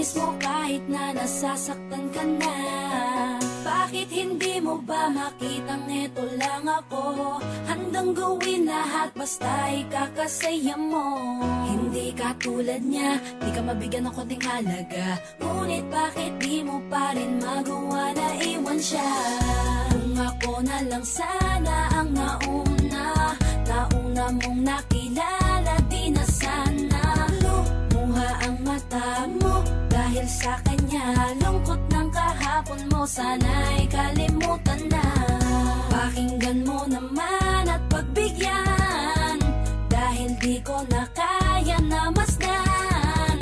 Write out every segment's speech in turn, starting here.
tinitiis mo kahit na nasasaktan ka na? Bakit hindi mo ba makitang eto lang ako? Handang gawin lahat basta ikakasaya mo. Hindi ka tulad niya, di ka mabigyan ng konting halaga. Ngunit bakit di mo pa rin magawa na iwan siya? Kung ako na lang sana ang nauna mong nakilala, di na sana lumuha ang mata mo dahil sa kanya. Lungkot ng kahapon mo, sana'y kalimutan na. Pakinggan mo naman at pagbigyan, dahil di ko na kaya na masdan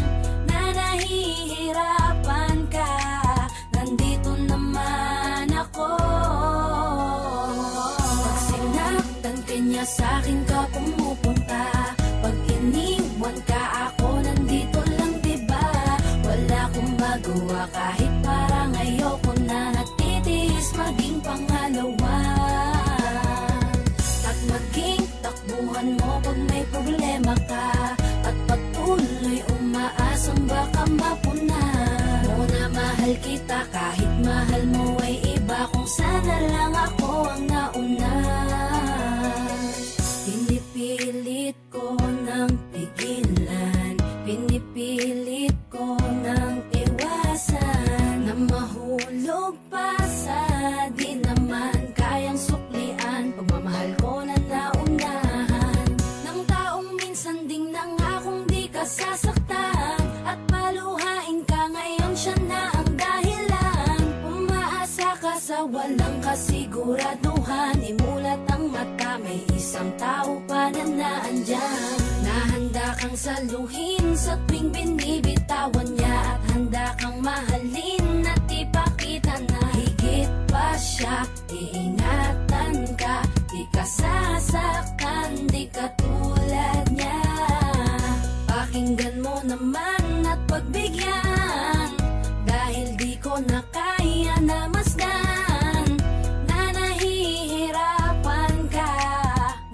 na nahihirapan ka. Nandito naman ako. Pag sinaktan ka niya, sa'kin ka pumupunta. Pag iniwan ka, ako nandito lang, diba? Wala akong magawa kahit parang ayoko na. Natitiis maging pangalawa at maging takbuhan mo pag may problema ka. At patuloy umaasang baka mapuna mo na mahal kita kahit mahal mo ay iba. Kung sana lang ako ang nauna. Pinipilit ko ng pigilan, pinipilit ko ng iwasan, na mahulog pa sa di naman kayang suklian. Pagmamahal ko na naunahan ng taong minsan ding nangakong di ka sasaktan. At paluhain ka ngayon, siya na ang dahilan. Umaasa ka sa walang kasiguraduhan. Imulat ang mata, may isang tao pa na naandyan, na handa kang saluhin sa tuwing binibitawan niya. At handa kang mahalin at ipakita na higit pa siya. Iingatan ka, di ka sasaktan, di ka tulad niya. Pakinggan mo naman at pagbigyan, dahil di ko na kaya na masdan na nahihirapan ka.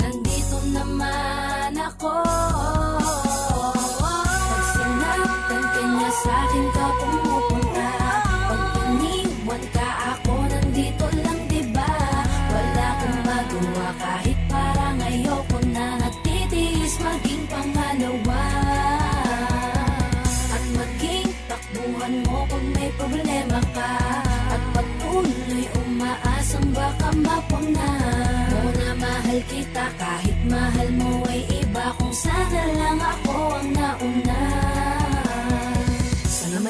Nandito naman ako. Pag sinaktan ka niya, sa'kin ka pumupunta. Pag iniwan ka, ako nandito lang, diba? Wala akong magawa kahit parang ayoko na. Natitiis maging pangalawa at maging takbuhan mo pag may problema ka. At patuloy umaasang baka mapuna mo na mahal kita kahit mahal mo ay iba. Kung sana lang ako ang nauna.